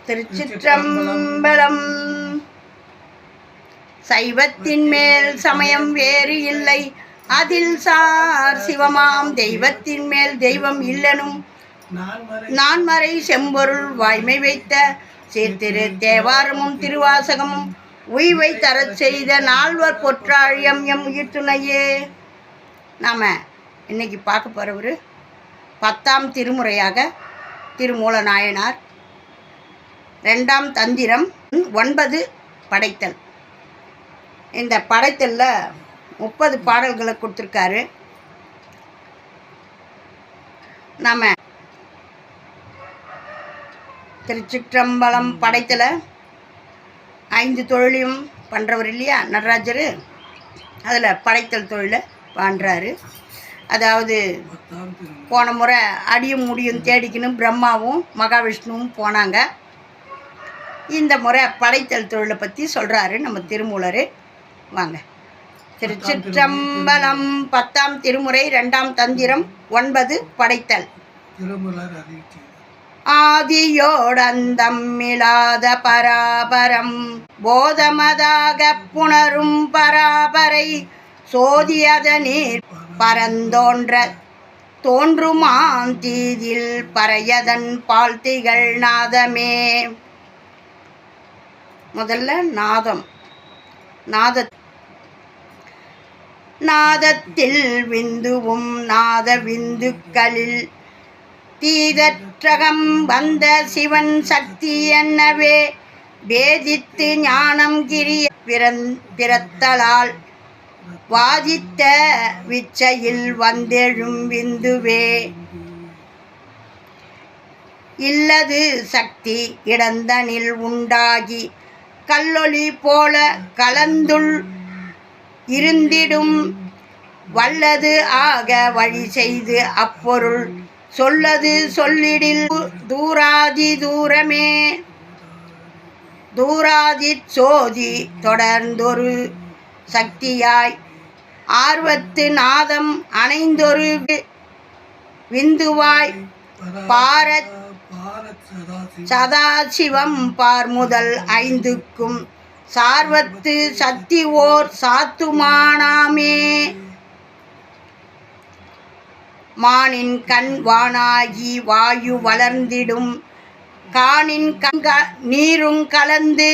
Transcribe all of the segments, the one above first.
திருச்சிற்றம்பலம். சைவத்தின் மேல் சமயம் வேறு இல்லை, அதில் சார் சிவமாம் தெய்வத்தின் மேல் தெய்வம் இல்லனும் நான்மறை செம்பொருள் வாய்மை வைத்த சீர்திரு தேவாரமும் திருவாசகமும் உய்வை தரச் செய்த நால்வர் பொற்றாழியம் எம் உயிர் துணையே. நாம் இன்னைக்கு பார்க்க போகிறவர் 10ஆம் திருமுறையாக திருமூல நாயனார், 2ஆம் தந்திரம் 9 படைத்தல். இந்த படைத்தலில் 30 பாடல்களை கொடுத்துருக்காரு. நாம் திருச்சிற்றம்பலம் படைத்தலை 5 தொழிலையும் பண்ணுறவர் இல்லையா நடராஜர், அதில் படைத்தல் தொழிலை பண்ணுறாரு. அதாவது போன முறை அடியும் முடியும் தேடிக்கணும் பிரம்மாவும் மகாவிஷ்ணுவும் போனாங்க. இந்த முறை படைத்தல் தொழிலை பற்றி சொல்கிறாரு நம்ம திருமூலர். வாங்க. திருச்சிற்றம்பலம் 10ஆம் திருமுறை 2ஆம் தந்திரம் 9 படைத்தல். ஆதியோடந்தம்மிலாத பராபரம் போதமதாக புணரும் பராபரை சோதியத நீர் பரந்தோன்ற தோன்றுமாந்தீதில் பறையதன் பால்திகள் நாதமே. முதல்ல நாதத்தில் விந்துவும் நாத விந்துக்களில் தீதற்றகம் வந்த சிவன் சக்தி என்னவே வேதித்து ஞானம் கிரிய பிறத்தலால் வாதித்த விச்சையில் வந்தெழும் விந்துவே. இல்லது சக்தி இடந்தனில் உண்டாகி கல்லொளி போல கலந்துள் இருந்திடும் வல்லது ஆக வழி செய்து அப்பொருள் சொல்லது சொல்லிடில் தூராதி தூரமே. தூராதி சோதி தொடர்ந்தொரு சக்தியாய் ஆர்வத்து நாதம் அணைந்தொரு விந்துவாய் பாரத் சதாசிவம் பார்முதல் 5க்கும் சார்வத்து சக்தி ஓர் சாத்துமானாமே. மானின் கண் வானாகி வாயு வளர்ந்திடும் காணின் நீரும் கலந்து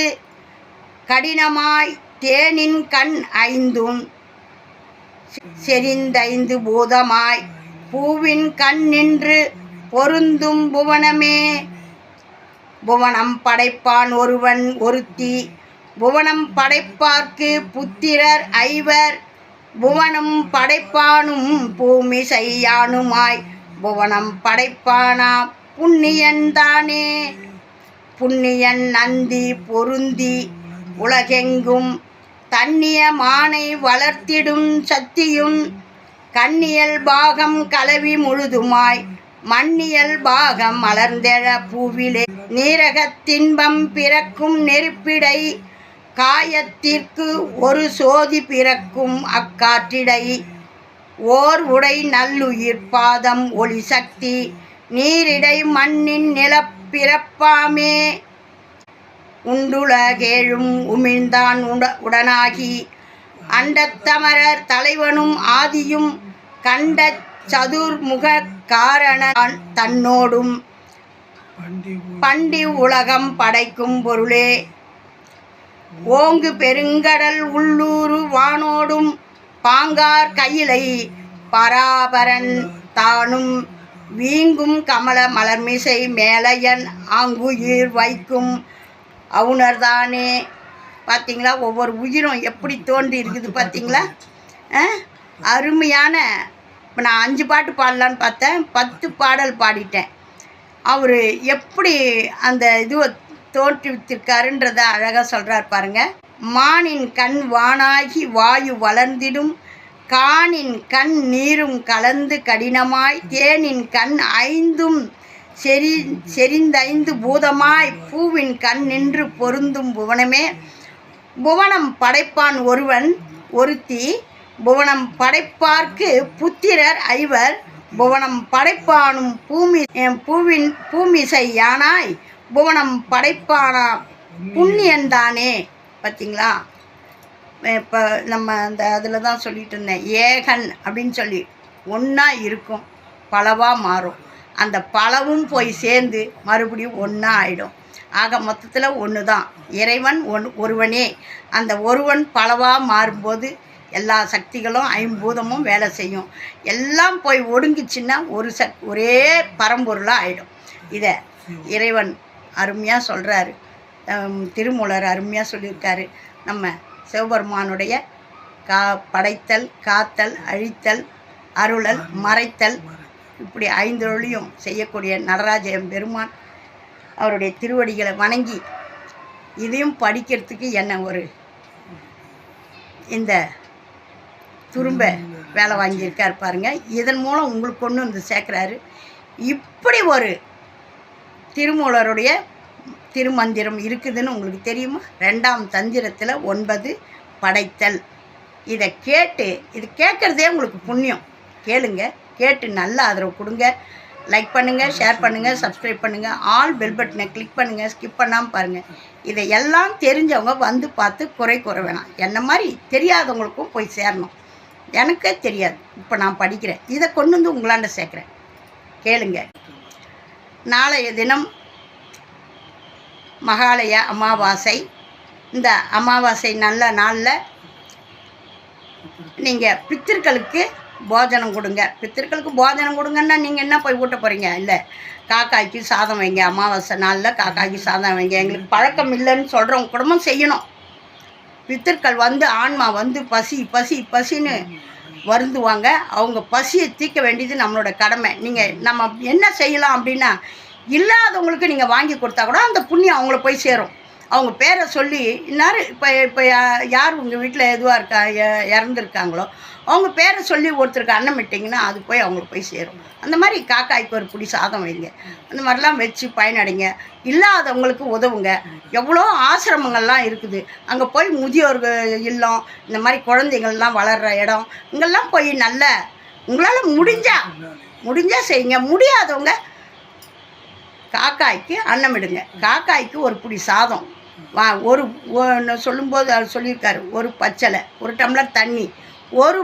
கடினமாய் தேனின் கண் 5ம் செறிந்த பூதமாய் பூவின் கண் நின்று பொருந்தும் புவனமே. புவனம் படைப்பான் ஒருவன் ஒருத்தி, புவனம் படைப்பார்க்கு புத்திரர் 5வர், புவனம் படைப்பானும் பூமி செய்யானுமாய் புவனம் படைப்பானா புண்ணியன் தானே. புண்ணியன் நந்தி பொருந்தி உலகெங்கும் தன்னிய மானை வளர்த்திடும் சக்தியும் கண்ணியல் பாகம் கலவி முழுதுமாய் மண்ணியல் பாகம் மலர்ந்தெழ பூவிலே நீரகத்தின்பம் பிறக்கும் நெருப்பிடை காயத்திற்கு ஒரு சோதி பிறக்கும் அக்காற்றிடை ஓர் உடை நல்லுயிர் பாதம் ஒளி சக்தி நீரிடை மண்ணின் நிலப்பிறப்பாமே. உண்டுலகேழும் உமிழ்ந்தான் உடனாகி அண்டத்தமரர் தலைவனும் ஆதியும் கண்ட சதுர்முக காரணன் தன்னோடும் பண்டி உலகம் படைக்கும் பொருளே. ஓங்கு பெருங்கடல் உள்ளூரு வானோடும் பாங்கார் கையிலை பராபரன் தானும் வீங்கும் கமல மலர்மிசை மேலையன் ஆங்குயிர் வைக்கும் அவுணர்தானே. பார்த்தீங்களா, ஒவ்வொரு உயிரும் எப்படி தோன்றி இருக்குது பார்த்தீங்களா. அருமையான. இப்போ நான் 5 பாட்டு பாடலான்னு பார்த்தேன், 10 பாடல் பாடிட்டேன். அவர் எப்படி அந்த இதுவை தோற்றுவித்திருக்காருன்றதை அழகாக சொல்கிறார் பாருங்க. மானின் கண் வானாகி வாயு வளர்ந்திடும் காணின் கண் நீரும் கலந்து கடினமாய் தேனின் கண் 5ம் செறிந்த பூதமாய் பூவின் கண் நின்று பொருந்தும் புவனமே. புவனம் படைப்பான் ஒருவன் ஒருத்தி, புவனம் படைப்பார்க்கு புத்திரர் 5வர், புவனம் படைப்பானும் பூமிசை யானாய் புவனம் படைப்பான புண்ணியன்தானே. பார்த்தீங்களா? இப்போ நம்ம அந்த அதில் தான் சொல்லிகிட்டு இருந்தேன், ஏகன் அப்படின்னு சொல்லி ஒன்றா இருக்கும், பலவாக மாறும். அந்த பலவும் போய் சேர்ந்து மறுபடியும் ஒன்றா ஆகிடும். ஆக மொத்தத்தில் ஒன்று தான், இறைவன் ஒருவனே. அந்த ஒருவன் பலவாக மாறும்போது எல்லா சக்திகளும் ஐம்பூதமும் வேலை செய்யும். எல்லாம் போய் ஒடுங்கிச்சின்னா ஒரே பரம்பொருளாக ஆகிடும். இதை இறைவன் அருமையாக சொல்கிறாரு. திருமூலர் அருமையாக சொல்லியிருக்காரு. நம்ம சிவபெருமானுடைய படைத்தல், காத்தல், அழித்தல், அருளல், மறைத்தல், இப்படி 5 ஒளியும் செய்யக்கூடிய நடராஜ பெருமான் அவருடைய திருவடிகளை வணங்கி இதையும் படிக்கிறதுக்கு என்ன ஒரு இந்த துரும்ப வேலை வாங்கியிருக்கார் பாருங்கள். இதன் மூலம் உங்களுக்கு ஒன்று வந்து சேர்க்குறாரு. இப்படி ஒரு திருமூலருடைய திருமந்திரம் இருக்குதுன்னு உங்களுக்கு தெரியுமா? 2ஆம் தந்திரத்தில் 9 படைத்தல். இதை கேட்டு, இது கேட்குறதே உங்களுக்கு புண்ணியம். கேளுங்க, கேட்டு நல்ல ஆதரவு கொடுங்க. லைக் பண்ணுங்கள், ஷேர் பண்ணுங்கள், சப்ஸ்கிரைப் பண்ணுங்கள், ஆல் பெல் பட்டனை கிளிக் பண்ணுங்கள், ஸ்கிப் பண்ணாமல் பாருங்கள். இதை எல்லாம் தெரிஞ்சவங்க வந்து பார்த்து குறை வேணாம். என்ன மாதிரி தெரியாதவங்களுக்கும் போய் சேரணும். எனக்கே தெரியாது, இப்போ நான் படிக்கிறேன், இதை கொண்டு வந்து உங்களாண்ட சேர்க்குறேன். கேளுங்க. நாளைய தினம் மகாலய அமாவாசை. இந்த அமாவாசை நல்ல நாளில் நீங்கள் பித்திருக்களுக்கு போஜனம் கொடுங்க. பித்திருக்களுக்கு போஜனம் கொடுங்கன்னா நீங்கள் என்ன போய் ஊட்ட போகிறீங்க? இல்லை, காக்காய்க்கு சாதம் வைங்க. அமாவாசை நாளில் காக்காய்க்கு சாதம் வைங்க. எங்களுக்கு பழக்கம் இல்லைன்னு சொல்கிறவங்க குடும்பம் செய்யணும். பித்திருக்கள் வந்து ஆன்மா வந்து பசின்னு வருந்துவாங்க. அவங்க பசியை தீர்க்க வேண்டியது நம்மளோட கடமை. நம்ம என்ன செய்யலாம் அப்படின்னா, இல்லாதவங்களுக்கு நீங்கள் வாங்கி கொடுத்தா கூட அந்த புண்ணியம் அவங்கள போய் சேரும். அவங்க பேரை சொல்லி இன்னார் இப்போ யார் உங்கள் வீட்டில் எதுவாக இருக்கா இறந்துருக்காங்களோ அவங்க பேரை சொல்லி ஒருத்தருக்கு அன்னம் விட்டிங்கன்னா அது போய் அவங்களுக்கு போய் சேரும். அந்த மாதிரி காக்காய்க்கு ஒரு பிடி சாதம் வைங்க. அந்த மாதிரிலாம் வச்சு பயனடைங்க. இல்லாதவங்களுக்கு உதவுங்க. எவ்வளோ ஆசிரமங்கள்லாம் இருக்குது. அங்கே போய் முதியோர்கள் இல்லம், இந்த மாதிரி குழந்தைங்கள்லாம் வளர்கிற இடம், இங்கெல்லாம் போய் நல்ல உங்களால் முடிஞ்சால் செய்யுங்க. முடியாதவங்க காக்காய்க்கு அன்னமிடுங்க. காக்காய்க்கு ஒரு பிடி சாதம் ஒரு சொல்லும்போது அவர் சொல்லியிருக்காரு, ஒரு பச்சலை, ஒரு டம்ளர் தண்ணி, ஒரு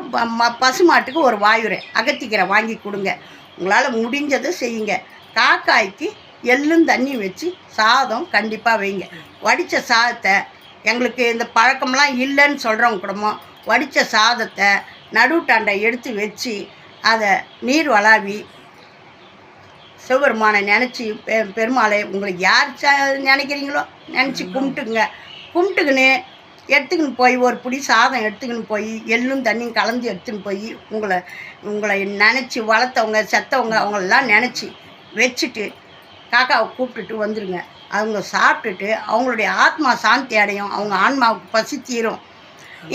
பசுமாட்டுக்கு ஒரு வாயுரை அகத்திக்கீரை வாங்கி கொடுங்க. உங்களால் முடிஞ்சதை செய்யுங்க. காக்காய்க்கு எள்ளும் தண்ணி வச்சு சாதம் கண்டிப்பாக வைங்க. வடித்த சாதத்தை, எங்களுக்கு இந்த பழக்கம்லாம் இல்லைன்னு சொல்கிறவங்க குடும்பம், வடித்த சாதத்தை நடுட்டாண்டை எடுத்து வச்சு அதை நீர் வளாவி சிவபெருமானை நினச்சி பெருமாளை உங்களுக்கு யார் நினைக்கிறீங்களோ நினச்சி கும்பிட்டுக்குன்னு எடுத்துக்கின்னு போய் ஒரு பிடி சாதம் எடுத்துக்கின்னு போய் எள்ளும் தண்ணியும் கலந்து எடுத்துன்னு போய் உங்களை நினச்சி வளர்த்தவங்க செத்தவங்க அவங்களெல்லாம் நினச்சி வச்சுட்டு காக்காவை கூப்பிட்டுட்டு வந்துடுங்க. அவங்க சாப்பிட்டுட்டு அவங்களுடைய ஆத்மா சாந்தி அடையும். அவங்க ஆன்மாவுக்கு பசி தீரும்.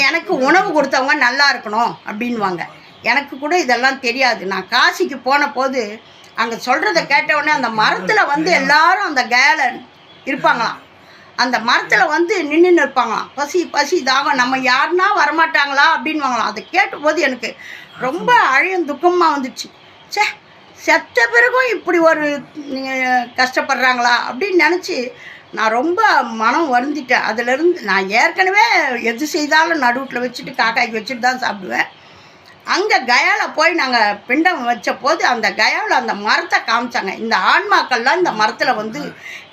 எனக்கு உணவு கொடுத்தவங்க நல்லா இருக்கணும் அப்படின்வாங்க. எனக்கு கூட இதெல்லாம் தெரியாது. நான் காசிக்கு போன போது அங்கே சொல்கிறத கேட்டவுடனே அந்த மரத்தில் வந்து எல்லாரும் அந்த கேல இருப்பாங்களாம். அந்த மரத்தில் வந்து நின்று இருப்பாங்களாம். பசி தாகம், நம்ம யாருன்னா வரமாட்டாங்களா அப்படின்வாங்களாம். அதை கேட்டபோது எனக்கு ரொம்ப அழியும் துக்கமாக வந்துச்சு. செத்த பிறகும் இப்படி ஒரு கஷ்டப்படுறாங்களா அப்படின்னு நினச்சி நான் ரொம்ப மனம் வருந்திட்டேன். அதிலேருந்து நான் ஏற்கனவே எது செய்தாலும் நடுவில் வச்சுட்டு காக்காய்க்கு வச்சுட்டு தான் சாப்பிடுவேன். அங்கே கயாவில் போய் நாங்கள் பிண்டம் வச்ச போது அந்த கயாவில் அந்த மரத்தை காமிச்சாங்க. இந்த ஆன்மாக்கள்லாம் இந்த மரத்தில் வந்து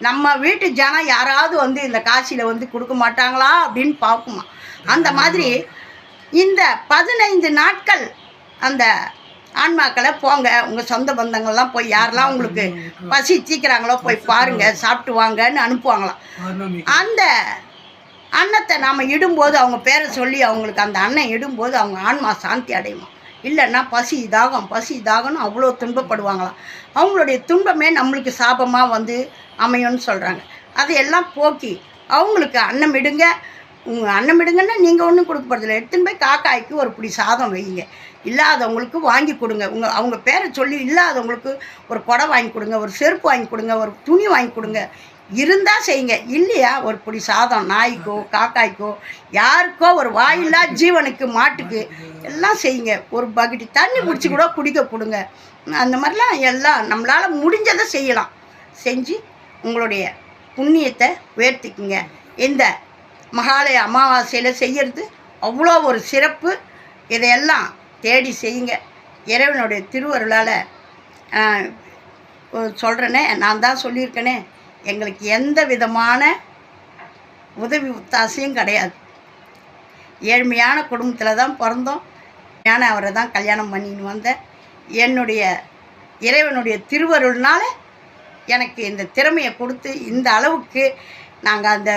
நம்ம வீட்டு ஜனம் யாராவது வந்து இந்த காசியில் வந்து கொடுக்க மாட்டாங்களா அப்படின்னு பார்க்குமா. அந்த மாதிரி இந்த 15 நாட்கள் அந்த ஆன்மாக்களை போங்க, உங்கள் சொந்த பந்தங்கள்லாம் போய் யாரெல்லாம் உங்களுக்கு பசி தீக்கிறாங்களோ போய் பாருங்கள், சாப்பிட்டு வாங்கன்னு அனுப்புவாங்களாம். அந்த அன்னத்தை நாம் இடும்போது அவங்க பேரை சொல்லி அவங்களுக்கு அந்த அன்னம் இடும்போது அவங்க ஆன்மா சாந்தி அடையுமா. இல்லைன்னா பசி தாகம்னு அவ்வளோ துன்பப்படுவாங்களாம். அவங்களுடைய துன்பமே நம்மளுக்கு சாபமாக வந்து அமையும்னு சொல்கிறாங்க. அதையெல்லாம் போக்கி அவங்களுக்கு அன்னமிடுங்க. அன்னமிடுங்கன்னா நீங்கள் ஒன்றும் கொடுக்க போகிறதில்ல. எடுத்துன்னு போய் காக்காய்க்கு ஒரு பிடி சாதம் வைங்க. இல்லாதவங்களுக்கு வாங்கி கொடுங்க. அவங்க பேரை சொல்லி இல்லாதவங்களுக்கு ஒரு கொடை வாங்கி கொடுங்க, ஒரு செருப்பு வாங்கி கொடுங்க, ஒரு துணி வாங்கி கொடுங்க. இருந்தால் செய்யுங்க. இல்லையா ஒரு பிடி சாதம் நாய்க்கோ காக்காய்க்கோ யாருக்கோ ஒரு வாயில்லா ஜீவனுக்கு மாட்டுக்கு எல்லாம் செய்யுங்க. ஒரு பக்கெட்டு தண்ணி பிடிச்சி கூட குடிக்க கொடுங்க. அந்த மாதிரிலாம் எல்லாம் நம்மளால் முடிஞ்சதை செய்யலாம். செஞ்சு உங்களுடைய புண்ணியத்தை உயர்த்திக்குங்க. இந்த மகாலய அமாவாசையில் செய்கிறது அவ்வளோ ஒரு சிறப்பு. இதையெல்லாம் தேடி செய்யுங்க. இறைவனுடைய திருவருளால் சொல்கிறேனே, நான் தான் சொல்லியிருக்கேனே, எங்களுக்கு எந்த விதமான உதவி ஒத்தாசையும் கிடையாது. ஏழ்மையான குடும்பத்தில் தான் பிறந்தோம். நான் அவரை தான் கல்யாணம் பண்ணின்னு வந்தேன். என்னுடைய இறைவனுடைய திருவருள்னால எனக்கு இந்த திறமையை கொடுத்து இந்த அளவுக்கு நாங்கள் அந்த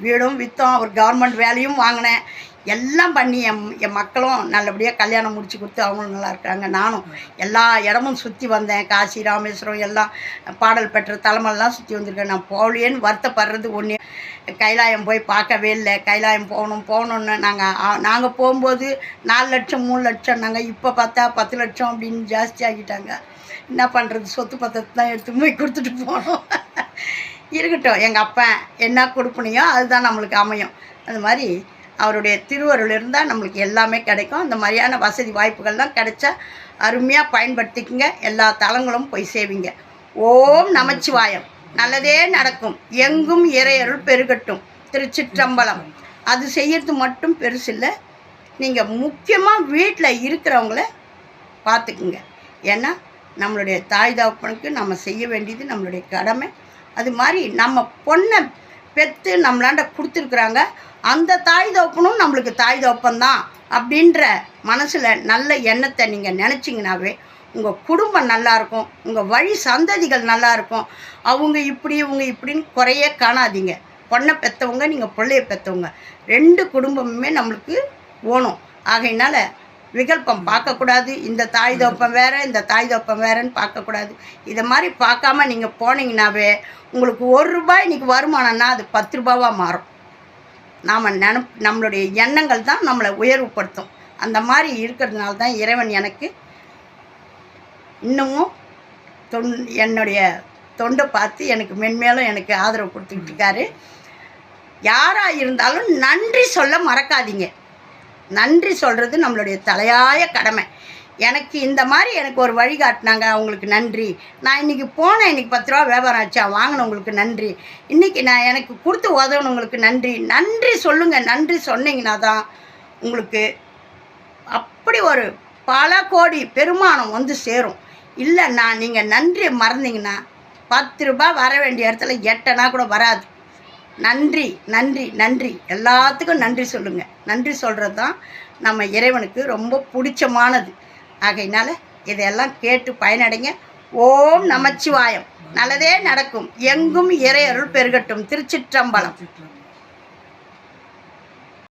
வீடும் விற்றோம், ஒரு கவர்மெண்ட் வேலையும் வாங்கினேன், எல்லாம் பண்ணி என் மக்களும் நல்லபடியாக கல்யாணம் முடித்து கொடுத்து அவங்களும் நல்லா இருக்கிறாங்க. நானும் எல்லா இடமும் சுற்றி வந்தேன். காசி, ராமேஸ்வரம் எல்லாம் பாடல் பெற்ற தலைமெல்லாம் சுற்றி வந்திருக்கேன். நான் போகலையேன்னு வருத்தப்படுறது ஒன்று. கைலாயம் போய் பார்க்கவே இல்லை. கைலாயம் போகணுன்னு நாங்கள் போகும்போது 4 லட்சம் 3 லட்சம் நாங்கள், இப்போ பார்த்தா 10 லட்சம் அப்படின்னு ஜாஸ்தி ஆகிட்டாங்க. என்ன பண்ணுறது, சொத்து பத்திரத்தை தான் எடுத்து போய் கொடுத்துட்டு போகணும். இருக்கட்டும், எங்கள் அப்பா என்ன கொடுப்பனையோ அதுதான் நம்மளுக்கு அமையும். அது மாதிரி அவருடைய திருவருள் இருந்தால் நம்மளுக்கு எல்லாமே கிடைக்கும். அந்த மாதிரியான வசதி வாய்ப்புகள்லாம் கிடைச்சா அருமையாக பயன்படுத்திக்கங்க. எல்லா தலங்களும் போய் சேவிங்க. ஓம் நமச்சிவாயம். நல்லதே நடக்கும். எங்கும் இறையருள் பெருகட்டும். திருச்சிற்றம்பலம். அது செய்யறது மட்டும் பெருசு இல்லை. நீங்கள் முக்கியமாக வீட்டில் இருக்கிறவங்கள பார்த்துக்குங்க. ஏன்னா நம்மளுடைய தாய் தகப்பனுக்கு நம்ம செய்ய வேண்டியது நம்மளுடைய கடமை. அது மாதிரி நம்ம பொண்ணை பெற்று நம்மளாண்ட கொடுத்துருக்குறாங்க. அந்த தாய் தகப்பனும் நம்மளுக்கு தாய் தகப்பன்தான் அப்படின்ற மனசில் நல்ல எண்ணத்தை நீங்கள் நினச்சிங்கனாவே உங்கள் குடும்பம் நல்லாயிருக்கும். உங்கள் வழி சந்ததிகள் நல்லாயிருக்கும். அவங்க இப்படி இவங்க இப்படின்னு குறையே காணாதீங்க. பொண்ணை பெற்றவங்க, நீங்கள் பிள்ளைய பெற்றவங்க, 2 குடும்பமுமே நம்மளுக்கு ஓணும். ஆகையினால விகல்பம் பார்க்கக்கூடாது. இந்த தாய் தோப்பம் வேறு, இந்த தாய் தோப்பம் வேறுன்னு பார்க்கக்கூடாது. இதை மாதிரி பார்க்காம நீங்கள் போனீங்கன்னாவே உங்களுக்கு ₹1 இன்றைக்கி வருமானம்னா அது 10 ரூபாவாக மாறும். நாம் நம்மளுடைய எண்ணங்கள் தான் நம்மளை உயர்வுபடுத்தும். அந்த மாதிரி இருக்கிறதுனால தான் இறைவன் எனக்கு இன்னமும் என்னுடைய தொண்டை பார்த்து எனக்கு மென்மேலும் எனக்கு ஆதரவு கொடுத்துக்கிட்டு இருக்காரு. யாராக இருந்தாலும் நன்றி சொல்ல மறக்காதீங்க. நன்றி சொல்கிறது நம்மளுடைய தலையாய கடமை. எனக்கு இந்த மாதிரி எனக்கு ஒரு வழி காட்டினாங்க, அவங்களுக்கு நன்றி. நான் இன்றைக்கி போனேன், இன்றைக்கி 10 ரூபா வியாபாரம் ஆச்சா, வாங்கினவங்களுக்கு நன்றி. இன்றைக்கி நான் எனக்கு கொடுத்து உதவுனவங்களுக்கு நன்றி. நன்றி சொல்லுங்கள். நன்றி சொன்னீங்கன்னா தான் உங்களுக்கு அப்படி ஒரு பல கோடி பெருமானம் வந்து சேரும். இல்லைன்னா நீங்கள் நன்றி மறந்தீங்கன்னா 10 ரூபா வர வேண்டிய இடத்துல 8 கூட வராது. நன்றி நன்றி நன்றி. எல்லாத்துக்கும் நன்றி சொல்லுங்கள். நன்றி சொல்கிறது தான் நம்ம இறைவனுக்கு ரொம்ப பிடிச்சமானது. ஆகையினால இதையெல்லாம் கேட்டு பயனடைங்க. ஓம் நமச்சிவாயம். நல்லதே நடக்கும். எங்கும் இறையருள் பெருகட்டும். திருச்சிற்றம்பலம்.